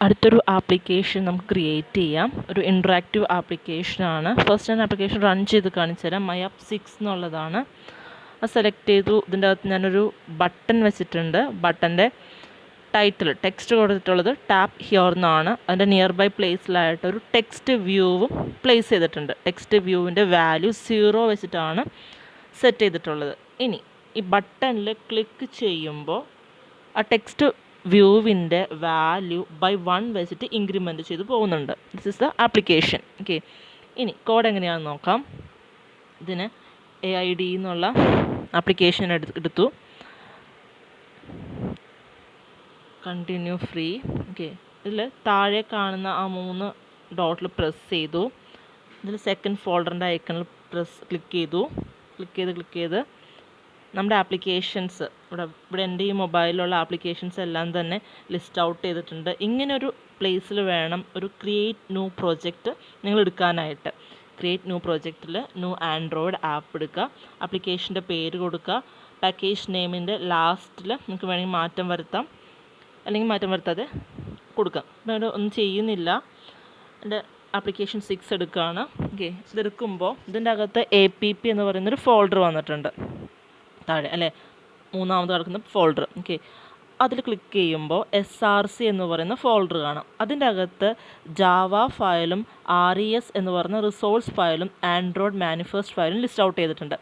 അടുത്തൊരു ആപ്ലിക്കേഷൻ നമുക്ക് ക്രിയേറ്റ് ചെയ്യാം. ഒരു ഇൻട്രാക്റ്റീവ് ആപ്ലിക്കേഷനാണ്. ഫസ്റ്റ് ഞാൻ ആപ്ലിക്കേഷൻ റൺ ചെയ്ത് കാണിച്ചു തരാം. മൈ ആപ്പ് 6 എന്നുള്ളതാണ്. അത് സെലക്ട് ചെയ്തു. ഇതിൻ്റെ അകത്ത് ഞാനൊരു ബട്ടൺ വെച്ചിട്ടുണ്ട്. ബട്ടൻ്റെ ടൈറ്റിൽ ടെക്സ്റ്റ് കൊടുത്തിട്ടുള്ളത് ടാപ്പ് ഹിയർ എന്നാണ്. അതിൻ്റെ നിയർ ബൈ പ്ലേസിലായിട്ട് ഒരു ടെക്സ്റ്റ് വ്യൂവും പ്ലേസ് ചെയ്തിട്ടുണ്ട്. ടെക്സ്റ്റ് വ്യൂവിൻ്റെ വാല്യൂ 0 വെച്ചിട്ടാണ് സെറ്റ് ചെയ്തിട്ടുള്ളത്. ഇനി ഈ ബട്ടണിൽ ക്ലിക്ക് ചെയ്യുമ്പോൾ ആ ടെക്സ്റ്റ് വ്യൂവിൻ്റെ വാല്യൂ ബൈ 1 വെച്ചിട്ട് ഇൻക്രിമെൻറ്റ് ചെയ്ത് പോകുന്നുണ്ട്. This is the application. Okay, ഇനി കോഡ് എങ്ങനെയാണെന്ന് നോക്കാം. ഇതിന് AID എന്നുള്ള ആപ്ലിക്കേഷൻ എടുത്തു. Continue free. ഓക്കെ, ഇതിൽ താഴെ കാണുന്ന ആ 3 ഡോട്ടിൽ പ്രസ് ചെയ്തു. ഇതിൽ സെക്കൻഡ് ഫോൾഡറിൻ്റെ ഐക്കണിൽ ക്ലിക്ക് ചെയ്ത് നമ്മുടെ ആപ്ലിക്കേഷൻസ് ഇവിടെ എൻ്റെ ഈ മൊബൈലിലുള്ള ആപ്ലിക്കേഷൻസ് എല്ലാം തന്നെ ലിസ്റ്റ് ഔട്ട് ചെയ്തിട്ടുണ്ട്. ഇങ്ങനൊരു പ്ലേസിൽ വേണം ഒരു ക്രിയേറ്റ് ന്യൂ പ്രോജക്റ്റ് നിങ്ങൾ എടുക്കാനായിട്ട്. ക്രിയേറ്റ് ന്യൂ പ്രോജക്റ്റിൽ ന്യൂ ആൻഡ്രോയിഡ് ആപ്പ് എടുക്കുക, ആപ്ലിക്കേഷൻ്റെ പേര് കൊടുക്കുക, പാക്കേജ് നെയിമിൻ്റെ ലാസ്റ്റിൽ നിങ്ങൾക്ക് വേണമെങ്കിൽ മാറ്റം വരുത്താം, അല്ലെങ്കിൽ മാറ്റം വരുത്താതെ കൊടുക്കാം. ഇപ്പോൾ ഒന്നും ചെയ്യുന്നില്ല. എൻ്റെ ആപ്ലിക്കേഷൻ 6 എടുക്കുകയാണ്. ഓക്കെ, ഇതെടുക്കുമ്പോൾ ഇതിൻ്റെ അകത്ത് APP എന്ന് പറയുന്നൊരു ഫോൾഡർ വന്നിട്ടുണ്ട് താഴെ അല്ലേ, മൂന്നാമത് കിടക്കുന്ന ഫോൾഡർ. ഓക്കെ, അതിൽ ക്ലിക്ക് ചെയ്യുമ്പോൾ SRC എന്ന് പറയുന്ന ഫോൾഡർ കാണാം. അതിൻ്റെ അകത്ത് ജാവ ഫയലും RES എന്ന് പറയുന്ന റിസോഴ്സ് ഫയലും ആൻഡ്രോയിഡ് മാനിഫെസ്റ്റ് ഫയലും ലിസ്റ്റ് ഔട്ട് ചെയ്തിട്ടുണ്ട്.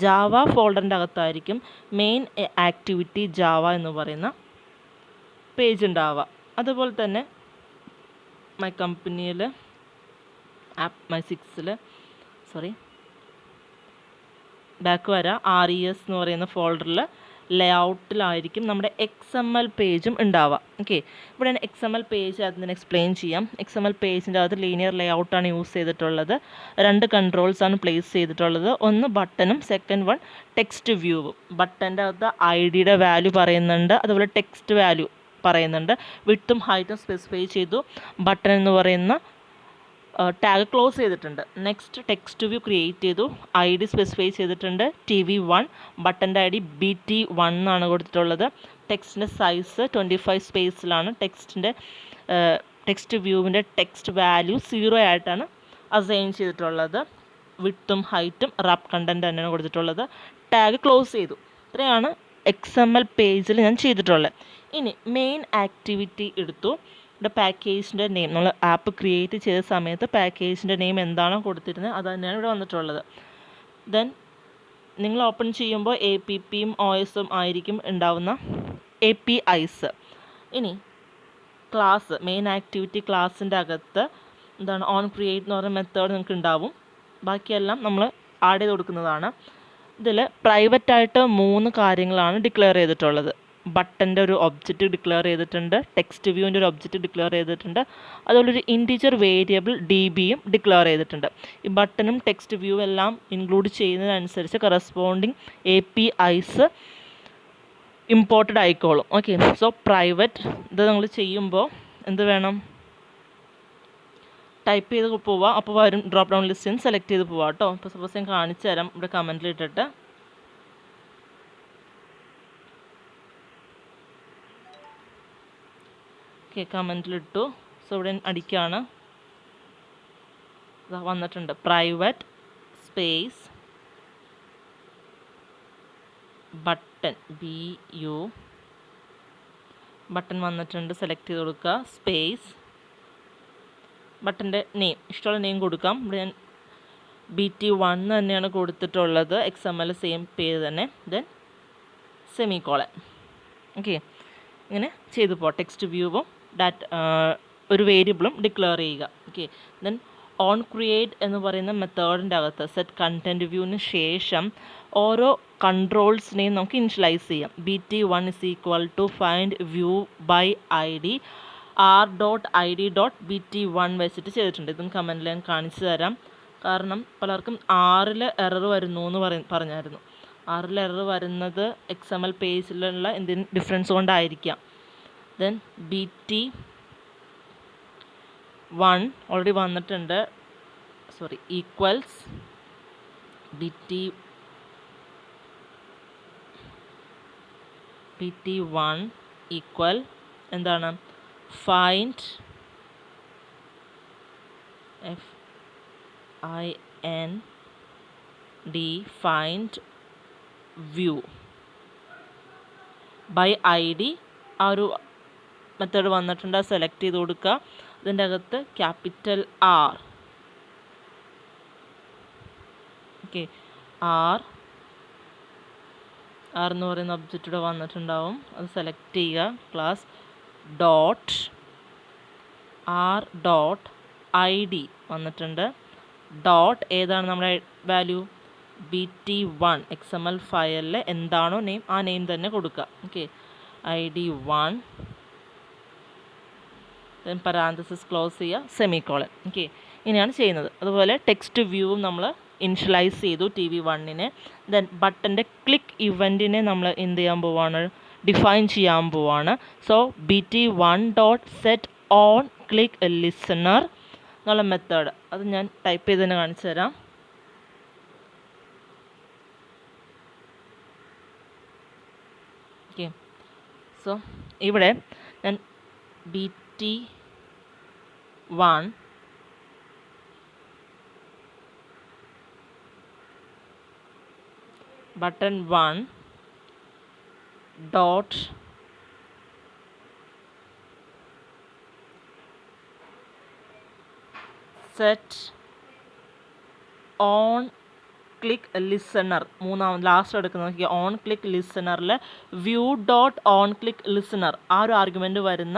ജാവ ഫോൾഡറിൻ്റെ അകത്തായിരിക്കും മെയിൻ ആക്ടിവിറ്റി ജാവ എന്ന് പറയുന്ന പേജ് ഉണ്ടാവുക. അതുപോലെ തന്നെ മൈ കമ്പനിയിൽ മൈ 6ൽ ബാക്ക് വരാം. RES എന്ന് പറയുന്ന ഫോൾഡറിൽ ലേഔട്ടിലായിരിക്കും നമ്മുടെ XML പേജും ഉണ്ടാവുക. ഓക്കെ, ഇവിടെ XML പേജ് അതിന് എക്സ്പ്ലെയിൻ ചെയ്യാം. XML പേജിൻ്റെ അകത്ത് ലീനിയർ ലേഔട്ടാണ് യൂസ് ചെയ്തിട്ടുള്ളത്. 2 കൺട്രോൾസാണ് പ്ലേസ് ചെയ്തിട്ടുള്ളത്. ഒന്ന് ബട്ടണും സെക്കൻഡ് വൺ ടെക്സ്റ്റ് വ്യൂവും. ബട്ടൻ്റെ അകത്ത് IDയുടെ വാല്യൂ പറയുന്നുണ്ട്, അതുപോലെ ടെക്സ്റ്റ് വാല്യൂ പറയുന്നുണ്ട്. വിഡ്ത്തും ഹൈറ്റും സ്പെസിഫൈ ചെയ്തു. ബട്ടൺ എന്ന് പറയുന്ന ടാഗ് ക്ലോസ് ചെയ്തിട്ടുണ്ട്. നെക്സ്റ്റ് ടെക്സ്റ്റ് വ്യൂ ക്രിയേറ്റ് ചെയ്തു. ID സ്പെസിഫൈ ചെയ്തിട്ടുണ്ട് TV1. ബട്ടൻ്റെ ID BT1 എന്നാണ് കൊടുത്തിട്ടുള്ളത്. ടെക്സ്റ്റിൻ്റെ സൈസ് 25 സ്പേസിലാണ്. ടെക്സ്റ്റ് വ്യൂവിൻ്റെ ടെക്സ്റ്റ് വാല്യൂ 0 ആയിട്ടാണ് അസൈൻ ചെയ്തിട്ടുള്ളത്. വിഡ്ത്തും ഹൈറ്റും റാപ്പ് കണ്ടൻറ്റ് തന്നെയാണ് കൊടുത്തിട്ടുള്ളത്. ടാഗ് ക്ലോസ് ചെയ്തു. ഇത്രയാണ് XML പേജിൽ ഞാൻ ചെയ്തിട്ടുള്ളത്. ഇനി മെയിൻ ആക്ടിവിറ്റി എടുത്തു. ഇവിടെ പാക്കേജിൻ്റെ നെയിം, നമ്മൾ ആപ്പ് ക്രിയേറ്റ് ചെയ്ത സമയത്ത് പാക്കേജിൻ്റെ നെയിം എന്താണോ കൊടുത്തിരുന്നത് അത് തന്നെയാണ് ഇവിടെ വന്നിട്ടുള്ളത്. ദെൻ നിങ്ങൾ ഓപ്പൺ ചെയ്യുമ്പോൾ APPയും OSഉം ആയിരിക്കും ഉണ്ടാവുന്ന APIs. ഇനി ക്ലാസ്, മെയിൻ ആക്ടിവിറ്റി ക്ലാസ്സിൻ്റെ അകത്ത് എന്താണ് ഓൺ ക്രിയേറ്റ് എന്ന് പറയുന്ന മെത്തേഡ് നിങ്ങൾക്ക് ഉണ്ടാവും. ബാക്കിയെല്ലാം നമ്മൾ ആഡ് ചെയ്ത് കൊടുക്കുന്നതാണ്. ഇതിൽ പ്രൈവറ്റായിട്ട് 3 കാര്യങ്ങളാണ് ഡിക്ലെയർ ചെയ്തിട്ടുള്ളത്. ബട്ടൻ്റെ ഒരു ഒബ്ജക്റ്റ് ഡിക്ലെയർ ചെയ്തിട്ടുണ്ട്, ടെക്സ്റ്റ് വ്യൂവിൻ്റെ ഒരു ഒബ്ജക്റ്റ് ഡിക്ലെയർ ചെയ്തിട്ടുണ്ട്, അതുപോലെ ഒരു ഇൻറ്റിജർ വേരിയബിൾ DBയും ഡിക്ലെയർ ചെയ്തിട്ടുണ്ട്. ഈ ബട്ടണും ടെക്സ്റ്റ് വ്യൂ എല്ലാം ഇൻക്ലൂഡ് ചെയ്യുന്നതിനനുസരിച്ച് കറസ്പോണ്ടിങ് APIs ഇമ്പോർട്ടഡ് ആയിക്കോളും. ഓക്കെ, സോ പ്രൈവറ്റ് ഇത് നിങ്ങൾ ചെയ്യുമ്പോൾ എന്ത് വേണം, ടൈപ്പ് ചെയ്ത് പോവുക. അപ്പോൾ വരും ഡ്രോപ്പ് ഡൗൺ ലിസ്റ്റിൽ നിന്ന് സെലക്ട് ചെയ്ത് പോവാം കേട്ടോ. ഇപ്പോൾ സപ്പോസ് ഞാൻ കാണിച്ചു തരാം. ഇവിടെ കമൻറ്റിൽ ഇട്ടിട്ട് കമൻറ്റിലിട്ടു. സോ ഇവിടെ അടിക്കുകയാണ്, വന്നിട്ടുണ്ട് private space button BU button വന്നിട്ടുണ്ട്. സെലക്ട് ചെയ്ത് കൊടുക്കുക. സ്പേസ് ബട്ടൻ്റെ നെയിം, ഇഷ്ടമുള്ള നെയിം കൊടുക്കാം. ഇവിടെ ഞാൻ BT1 തന്നെയാണ് കൊടുത്തിട്ടുള്ളത്. XML സെയിം പേര് തന്നെ. Then semicolon. ഓക്കെ, ഇങ്ങനെ ചെയ്തു പോകാം. ടെക്സ്റ്റ് വ്യൂവും ഒരു വേരിയബിളും ഡിക്ലെയർ ചെയ്യുക. ഓക്കെ, ദെൻ ഓൺ ക്രിയേറ്റ് എന്ന് പറയുന്ന മെത്തേഡിൻ്റെ അകത്ത് സെറ്റ് കണ്ടൻറ്റ് വ്യൂവിന് ശേഷം ഓരോ കൺട്രോൾസിനെയും നമുക്ക് ഇനിഷ്യലൈസ് ചെയ്യാം. BT1 = find view by ID r.id.bt1 വെച്ചിട്ട് ചെയ്തിട്ടുണ്ട്. ഇതും കമൻറ്റിൽ ഞാൻ കാണിച്ചു തരാം. കാരണം പലർക്കും 6ൽ എറർ വരുന്നു എന്ന് പറഞ്ഞായിരുന്നു. 6ൽ എറർ വരുന്നത് XML പേജിലുള്ള എന്തെങ്കിലും ഡിഫറൻസ് കൊണ്ടായിരിക്കാം. ദെൻ BT1 ഓൾറെഡി വന്നിട്ടുണ്ട്. ഈക്വൽസ് BT1 ഈക്വൽ എന്താണ് find FIND find view by ID ആ ഒരു മെത്തേഡ് വന്നിട്ടുണ്ട്, സെലക്ട് ചെയ്ത് കൊടുക്കുക. അതിൻ്റെ അകത്ത് ക്യാപിറ്റൽ R, ഓക്കെ, R എന്ന് പറയുന്ന ഒബ്ജക്റ്റ് ഇവിടെ വന്നിട്ടുണ്ടാവും. അത് സെലക്ട് ചെയ്യുക. ക്ലാസ് ഡോട്ട് R.ID വന്നിട്ടുണ്ട്. ഡോട്ട് ഏതാണ് നമ്മുടെ വാല്യൂ? BT1 XML ഫയലിൽ എന്താണോ നെയിം ആ നെയിം തന്നെ കൊടുക്കുക. Okay, ID1 then parenthesis close ചെയ്യുക, സെമിക്കോളൻ. ഓക്കെ, ഇങ്ങനെയാണ് ചെയ്യുന്നത്. അതുപോലെ ടെക്സ്റ്റ് വ്യൂവും നമ്മൾ ഇനിഷ്യലൈസ് ചെയ്തു TV1-നെ. ദെൻ ബട്ടൻ്റെ ക്ലിക്ക് ഇവൻറ്റിനെ നമ്മൾ എന്ത് ചെയ്യാൻ പോവാണ്? ഡിഫൈൻ ചെയ്യാൻ പോവാണ്. So BT1.set on click listener എന്നുള്ള മെത്തേഡ്, അത് ഞാൻ ടൈപ്പ് ചെയ്ത് തന്നെ കാണിച്ചു തരാം. ഓക്കെ, സോ ഇവിടെ ഞാൻ BT1 button 1 dot set on click listener, മൂന്നാമത് ലാസ്റ്റ് എടുക്കുന്നത് നോക്കിയാൽ ഓൺ ക്ലിക്ക് ലിസണറിൽ view dot on click listener ആ ഒരു ആർഗ്യുമെൻറ്റ് വരുന്ന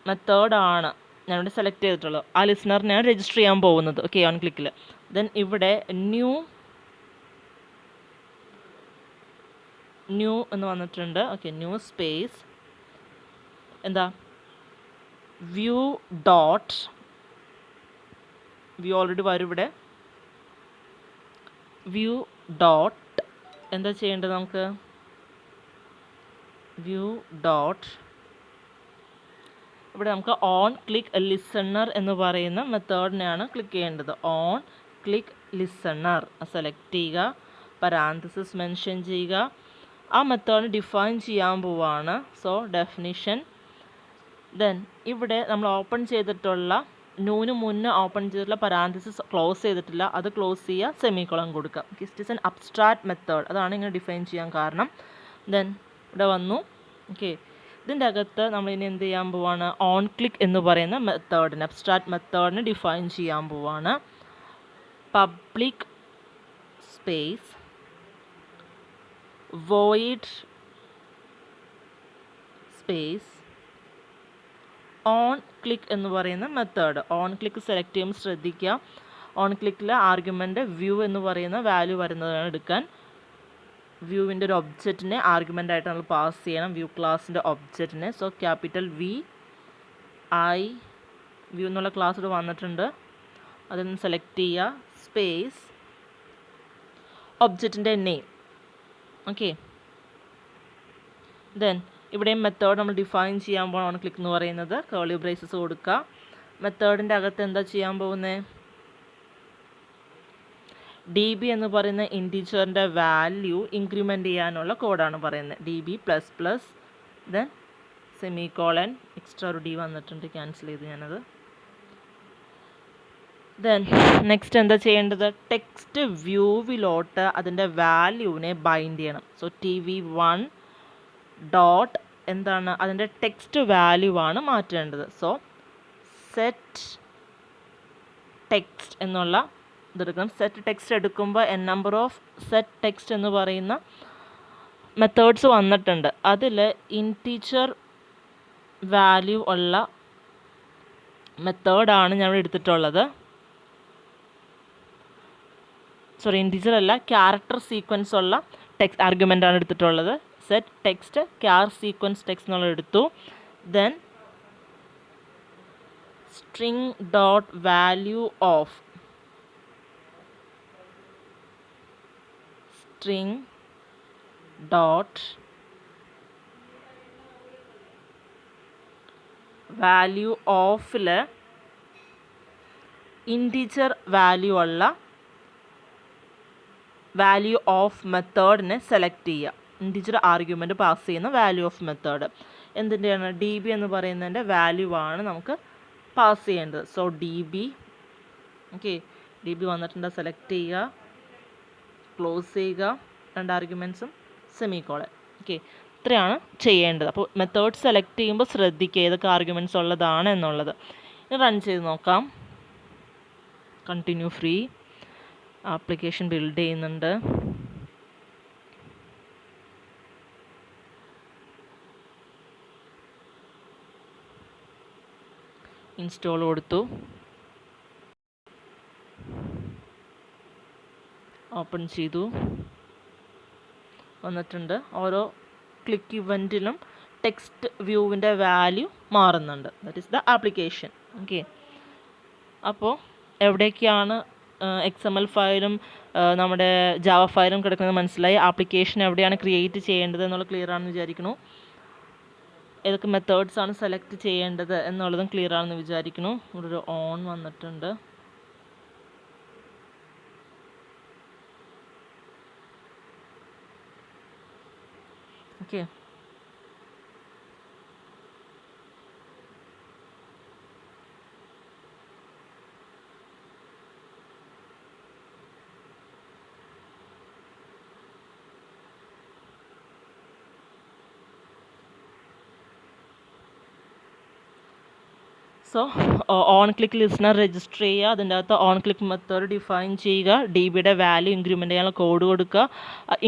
മെത്തേഡാണ് ഞാനിവിടെ സെലക്ട് ചെയ്തിട്ടുള്ളത്. ആ ലിസണറിനെയാണ് രജിസ്റ്റർ ചെയ്യാൻ പോകുന്നത്. ഓക്കെ, ഓൺ ക്ലിക്കിൽ. ദെൻ ഇവിടെ ന്യൂ എന്ന് വന്നിട്ടുണ്ട്. ഓക്കെ, ന്യൂ സ്പേസ് എന്താ വ്യൂ ഡോട്ട് വ്യൂ ഓൾറെഡി വരും ഇവിടെ. വ്യൂ ഡോട്ട് എന്താ ചെയ്യേണ്ടത് നമുക്ക്? വ്യൂ ഡോട്ട് ഇവിടെ നമുക്ക് ഓൺ ക്ലിക്ക് ലിസണർ എന്ന് പറയുന്ന മെത്തേഡിനെയാണ് ക്ലിക്ക് ചെയ്യേണ്ടത്. ഓൺ ക്ലിക്ക് ലിസണർ സെലക്ട് ചെയ്യുക, പരാന്തസിസ് മെൻഷൻ ചെയ്യുക. ആ മെത്തേഡ് ഡിഫൈൻ ചെയ്യാൻ പോവാണ്. സോ ഡെഫിനിഷൻ, ദെൻ ഇവിടെ നമ്മൾ ഓപ്പൺ ചെയ്തിട്ടുള്ള ന്യൂന് മുന്നേ ഓപ്പൺ ചെയ്തിട്ടുള്ള പരാന്തസിസ് ക്ലോസ് ചെയ്തിട്ടില്ല, അത് ക്ലോസ് ചെയ്യുക, സെമിക്കോളൻ കൊടുക്കുക. It is N abstract method, അതാണ് ഇങ്ങനെ ഡിഫൈൻ ചെയ്യാൻ കാരണം. ദെൻ ഇവിടെ വന്നു. ഓക്കെ, ഇതിൻ്റെ അകത്ത് നമ്മൾ ഇനി എന്ത് ചെയ്യാൻ പോവാണ്? ഓൺ ക്ലിക്ക് എന്ന് പറയുന്ന മെത്തേഡിന്, അബ്സ്ട്രാക്ട് മെത്തേഡിന് ഡിഫൈൻ ചെയ്യാൻ പോവാണ്. Public space void space on click എന്ന് പറയുന്ന മെത്തേഡ്. ഓൺ ക്ലിക്ക് സെലക്ട് ചെയ്യുമ്പോൾ ശ്രദ്ധിക്കുക, ഓൺ ക്ലിക്കിൽ ആർഗ്യുമെൻ്റ് വ്യൂ എന്ന് പറയുന്ന വാല്യൂ വരുന്നതാണ് എടുക്കാൻ. വ്യൂവിൻ്റെ ഒരു ഒബ്ജക്റ്റിനെ ആർഗ്യുമെൻ്റ് ആയിട്ട് നമ്മൾ പാസ് ചെയ്യണം, വ്യൂ ക്ലാസിൻ്റെ ഒബ്ജക്റ്റിനെ. സോ ക്യാപിറ്റൽ VI വ്യൂ എന്നുള്ള ക്ലാസ് ഇവിടെ വന്നിട്ടുണ്ട്. അതിൽ നിന്ന് സെലക്ട് ചെയ്യുക, സ്പേസ് ഒബ്ജക്റ്റിൻ്റെ നെയിം. ഓക്കെ, ദെൻ ഇവിടെയും മെത്തേഡ് നമ്മൾ ഡിഫൈൻ ചെയ്യാൻ പോകണം. ക്ലിക്ക് എന്ന് പറയുന്നത് കേർലി ബ്രേസസ് കൊടുക്കുക. മെത്തേഡിൻ്റെ അകത്ത് എന്താ ചെയ്യാൻ പോകുന്നത്? DB എന്ന് പറയുന്ന ഇൻറ്റീജറിൻ്റെ വാല്യൂ ഇൻക്രിമെൻ്റ് ചെയ്യാനുള്ള കോഡാണ് പറയുന്നത്. DB ++, ദെൻ സെമിക്കോളൻ, എക്സ്ട്രാ ഒരു D വന്നിട്ടുണ്ട്, ക്യാൻസൽ ചെയ്ത് ഞാനത്. ദെൻ നെക്സ്റ്റ് എന്താ ചെയ്യേണ്ടത്? ടെക്സ്റ്റ് വ്യൂവിലോട്ട് അതിൻ്റെ വാല്യൂവിനെ ബൈൻഡ് ചെയ്യണം. സോ TV1 ഡോട്ട് എന്താണ്? അതിൻ്റെ ടെക്സ്റ്റ് വാല്യൂ ആണ് മാറ്റേണ്ടത്. സോ സെറ്റ് ടെക്സ്റ്റ് എന്നുള്ള ഇതെടുക്കണം. സെറ്റ് ടെക്സ്റ്റ് എടുക്കുമ്പോൾ നമ്പർ ഓഫ് സെറ്റ് ടെക്സ്റ്റ് എന്ന് പറയുന്ന മെത്തേഡ്സ് വന്നിട്ടുണ്ട്. അതിൽ ഇൻറ്റീജർ വാല്യൂ ഉള്ള മെത്തേഡാണ് ഞാൻ എടുത്തിട്ടുള്ളത്. സോറി, ഇൻറ്റീജർ അല്ല, ക്യാരക്ടർ സീക്വൻസ് ഉള്ള ടെക്സ്റ്റ് ആർഗ്യുമെൻ്റ് ആണ് എടുത്തിട്ടുള്ളത്. Set text char sequence text എന്നുള്ളത് എടുത്തു. Then string dot value of string dot value ഓഫിൽ ഇൻറ്റീജർ വാല്യൂ ഉള്ള വാല്യൂ ഓഫ് മെത്തേഡിനെ സെലക്ട് ചെയ്യുക. ഇൻറ്റീജർ ആർഗ്യുമെൻറ്റ് പാസ് ചെയ്യുന്ന വാല്യൂ ഓഫ് മെത്തേഡ്. എന്തിൻ്റെയാണ് ഡി ബി എന്ന് പറയുന്നതിൻ്റെ വാല്യൂ ആണ് നമുക്ക് പാസ് ചെയ്യേണ്ടത്. So D B, okay, D B വന്നിട്ടുണ്ട്, സെലക്ട് ചെയ്യുക, ക്ലോസ് ചെയ്യുക, 2 ആർഗ്യുമെൻറ്റ്സും സെമിക്കോളൻ. ഓക്കെ, ഇത്രയാണ് ചെയ്യേണ്ടത്. അപ്പോൾ മെത്തേഡ് സെലക്ട് ചെയ്യുമ്പോൾ ശ്രദ്ധിക്കുക ഏതൊക്കെ ആർഗ്യുമെൻറ്റ്സ് ഉള്ളതാണ് എന്നുള്ളത്. ഇനി റൺ ചെയ്ത് നോക്കാം. കണ്ടിന്യൂ ഫ്രീ, ആപ്ലിക്കേഷൻ ബിൽഡ് ചെയ്യുന്നുണ്ട്. ഇൻസ്റ്റോൾ കൊടുത്തു, ഓപ്പൺ ചെയ്തു, വന്നിട്ടുണ്ട്. ഓരോ ക്ലിക്ക് ഇവൻറ്റിലും ടെക്സ്റ്റ് വ്യൂവിൻ്റെ വാല്യൂ മാറുന്നുണ്ട്. That is the application. Okay, അപ്പോൾ എവിടേക്കാണ് XML ഫയലും നമ്മുടെ ജാവ ഫയലും കിടക്കുന്നത് മനസ്സിലായി. ആപ്ലിക്കേഷൻ എവിടെയാണ് ക്രിയേറ്റ് ചെയ്യേണ്ടത് എന്നുള്ള ക്ലിയർ ആണെന്ന് വിചാരിക്കുന്നു. ഏതൊക്കെ മെത്തേഡ്സ് ആണ് സെലക്ട് ചെയ്യേണ്ടത് എന്നുള്ളതും ക്ലിയർ ആണെന്ന് വിചാരിക്കുന്നു. ഇവിടെ ഒരു ഓൺ വന്നിട്ടുണ്ട്. Okay, so on click listener register ചെയ്യുക. അതിൻ്റെ അകത്ത് ഓൺ ക്ലിക്ക് മെത്തേഡ് ഡിഫൈൻ ചെയ്യുക. ഡി ബിയുടെ വാല്യൂ ഇൻക്രിമെൻ്റ് ചെയ്യാനുള്ള കോഡ് കൊടുക്കുക.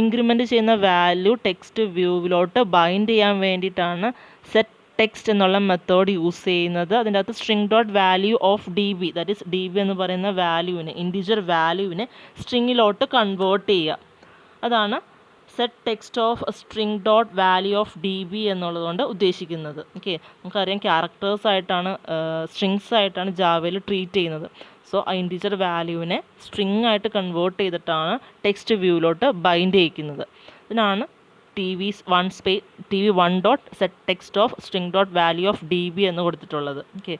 ഇൻക്രിമെൻ്റ് ചെയ്യുന്ന വാല്യൂ ടെക്സ്റ്റ് വ്യൂവിലോട്ട് ബൈൻഡ് ചെയ്യാൻ വേണ്ടിയിട്ടാണ് സെറ്റ് ടെക്സ്റ്റ് എന്നുള്ള മെത്തേഡ് യൂസ് ചെയ്യുന്നത്. അതിൻ്റെ അകത്ത് string dot value of D B, that is D B എന്ന് പറയുന്ന വാല്യൂവിനെ, ഇൻറ്റിജർ വാല്യൂവിനെ സ്ട്രിങ്ങിലോട്ട് കൺവേർട്ട് ചെയ്യുക. അതാണ് set text of string dot value of D B എന്നുള്ളതുകൊണ്ട് ഉദ്ദേശിക്കുന്നത്. ഓക്കെ, നമുക്കറിയാം ക്യാരക്ടേഴ്സ് ആയിട്ടാണ്, സ്ട്രിങ്സ് ആയിട്ടാണ് ജാവയിൽ ട്രീറ്റ് ചെയ്യുന്നത്. സോ ആ ഇൻറ്റിജർ വാല്യൂവിനെ സ്ട്രിങ് ആയിട്ട് കൺവേർട്ട് ചെയ്തിട്ടാണ് ടെക്സ്റ്റ് വ്യൂവിലോട്ട് ബൈൻഡ് ചെയ്യിക്കുന്നത്. ഇതിനാണ് tv1 dot set text of string dot value of D B എന്ന് കൊടുത്തിട്ടുള്ളത്. ഓക്കെ,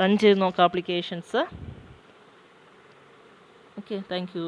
റൺ ചെയ്ത് നോക്കാം ആപ്ലിക്കേഷൻസ്. Okay, thank you.